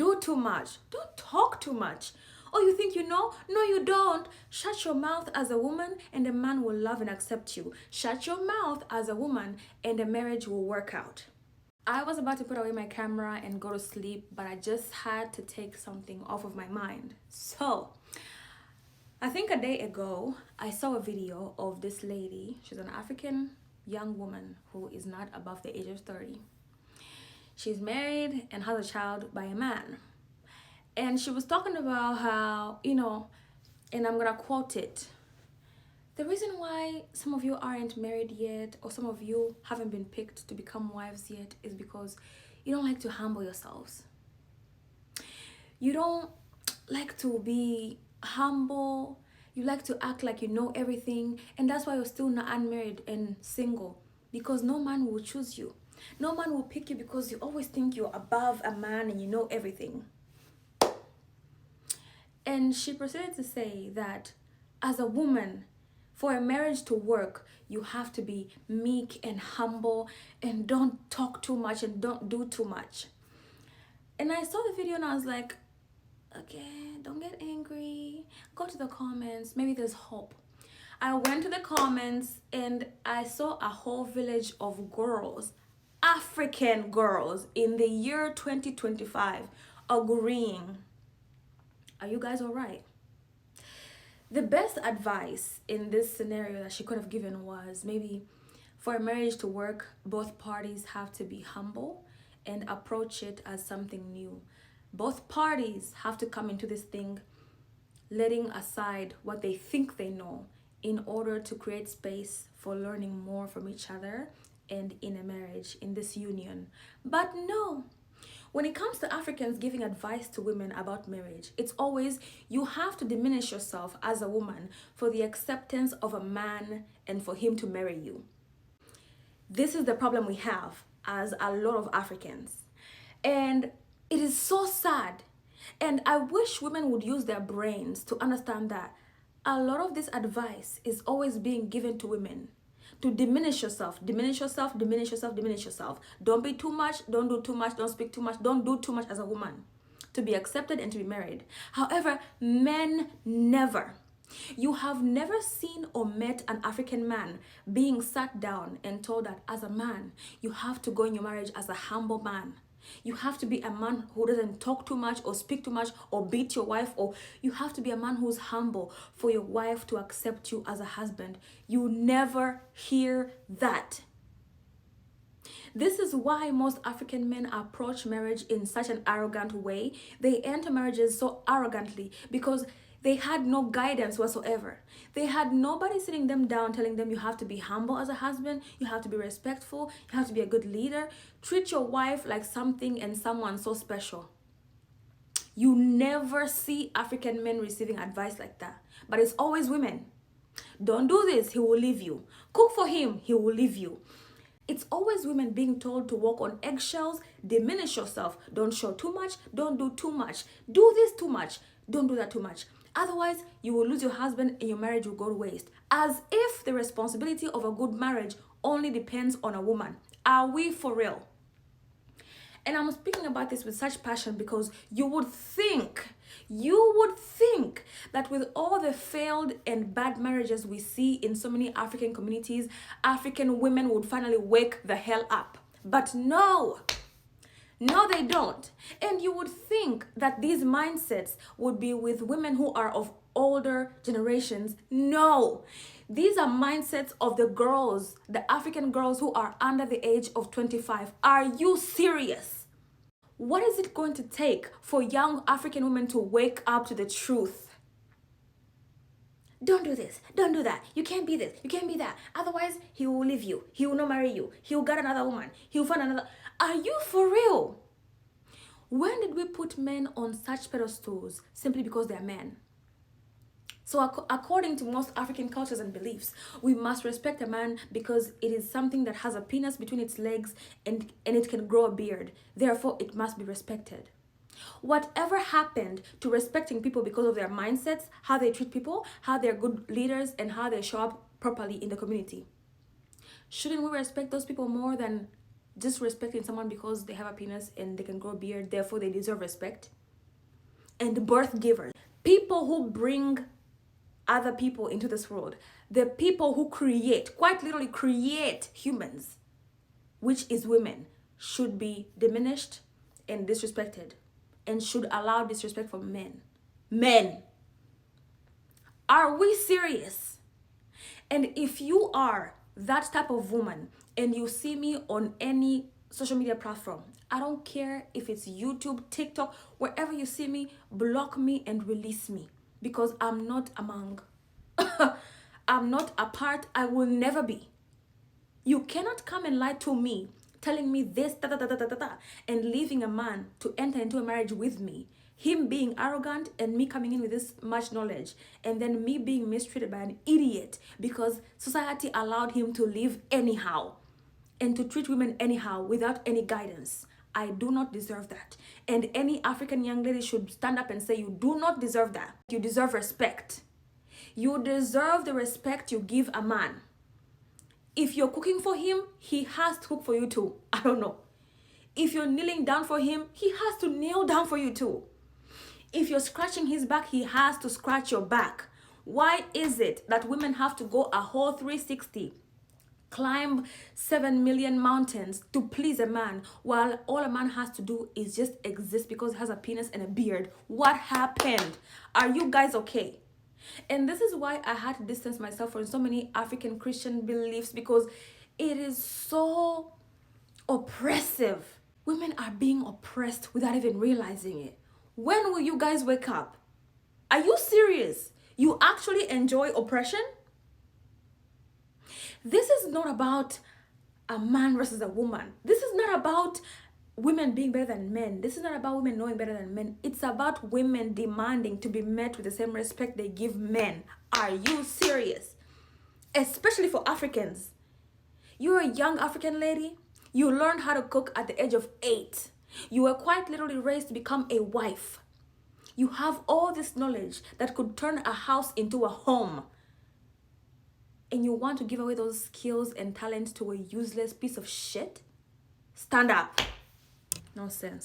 do too much. Don't talk too much. Oh, you think you know? No, you don't. Shut your mouth as a woman and a man will love and accept you. Shut your mouth as a woman and a marriage will work out. I was about to put away my camera and go to sleep, but I just had to take something off of my mind. So, I think a day ago, I saw a video of this lady. She's an African young woman who is not above the age of 30. She's married and has a child by a man. And she was talking about how, and I'm gonna quote it, the reason why some of you aren't married yet, or some of you haven't been picked to become wives yet, is because you don't like to humble yourselves. You don't like to be humble. You like to act like you know everything, and that's why you're still not unmarried and single, because no man will choose you. No man will pick you because you always think you're above a man and you know everything. And she proceeded to say that as a woman, for a marriage to work, you have to be meek and humble and don't talk too much and don't do too much. And I saw the video and I was like, okay, don't get angry. Go to the comments. Maybe there's hope. I went to the comments and I saw a whole village of girls, African girls in the year 2025, agreeing. Are you guys all right? The best advice in this scenario that she could have given was maybe for a marriage to work, both parties have to be humble and approach it as something new. Both parties have to come into this thing letting aside what they think they know in order to create space for learning more from each other and in a marriage, in this union. But no. When it comes to Africans giving advice to women about marriage, it's always you have to diminish yourself as a woman for the acceptance of a man and for him to marry you. This is the problem we have as a lot of Africans. And it is so sad. And I wish women would use their brains to understand that a lot of this advice is always being given to women. To diminish yourself, diminish yourself, diminish yourself, diminish yourself. Don't be too much, don't do too much, don't speak too much, don't do too much as a woman to be accepted and to be married. However, men never. You have never seen or met an African man being sat down and told that as a man, you have to go in your marriage as a humble man. You have to be a man who doesn't talk too much or speak too much or beat your wife, or you have to be a man who's humble for your wife to accept you as a husband. You never hear that. This is why most African men approach marriage in such an arrogant way. They enter marriages so arrogantly because they had no guidance whatsoever. They had nobody sitting them down telling them you have to be humble as a husband, you have to be respectful, you have to be a good leader. Treat your wife like something and someone so special. You never see African men receiving advice like that. But it's always women. Don't do this, he will leave you. Cook for him, he will leave you. It's always women being told to walk on eggshells, diminish yourself, don't show too much, don't do too much, do this too much, don't do that too much. Otherwise, you will lose your husband and your marriage will go to waste. As if the responsibility of a good marriage only depends on a woman. Are we for real? And I'm speaking about this with such passion because you would think that with all the failed and bad marriages we see in so many African communities, African women would finally wake the hell up. But no, they don't. And you would think that these mindsets would be with women who are of older generations. No, these are mindsets of the girls, the African girls who are under the age of 25. Are you serious? What is it going to take for young African women to wake up to the truth? Don't do this, don't do that. You can't be this, you can't be that. Otherwise, he will leave you. He will not marry you. He will get another woman. He will find another. Are you for real? When did we put men on such pedestals simply because they're men? So according to most African cultures and beliefs, we must respect a man because it is something that has a penis between its legs and it can grow a beard. Therefore, it must be respected. Whatever happened to respecting people because of their mindsets, how they treat people, how they're good leaders, and how they show up properly in the community? Shouldn't we respect those people more than disrespecting someone because they have a penis and they can grow a beard, therefore they deserve respect. And birth givers, people who bring other people into this world, the people who create, quite literally create humans, which is women, should be diminished and disrespected, and should allow disrespect for men. Men, are we serious? And if you are that type of woman and you see me on any social media platform, I don't care if it's YouTube, TikTok, wherever you see me, block me and release me, because I'm not among. I'm not a part. I will never be. You cannot come and lie to me, telling me this, and leaving a man to enter into a marriage with me. Him being arrogant and me coming in with this much knowledge, and then me being mistreated by an idiot because society allowed him to live anyhow and to treat women anyhow without any guidance. I do not deserve that. And any African young lady should stand up and say, you do not deserve that. You deserve respect. You deserve the respect you give a man. If you're cooking for him, he has to cook for you too. I don't know. If you're kneeling down for him, he has to kneel down for you too. If you're scratching his back, he has to scratch your back. Why is it that women have to go a whole 360, climb 7 million mountains to please a man, while all a man has to do is just exist because he has a penis and a beard? What happened? Are you guys okay? And this is why I had to distance myself from so many African Christian beliefs, because it is so oppressive. Women are being oppressed without even realizing it. When will you guys wake up? Are you serious? You actually enjoy oppression? This is not about a man versus a woman. This is not about women being better than men. This is not about women knowing better than men. It's about women demanding to be met with the same respect they give men. Are you serious? Especially for Africans. You're a young African lady. You learned how to cook at the age of 8. You were quite literally raised to become a wife. You have all this knowledge that could turn a house into a home. And you want to give away those skills and talents to a useless piece of shit? Stand up. Nonsense.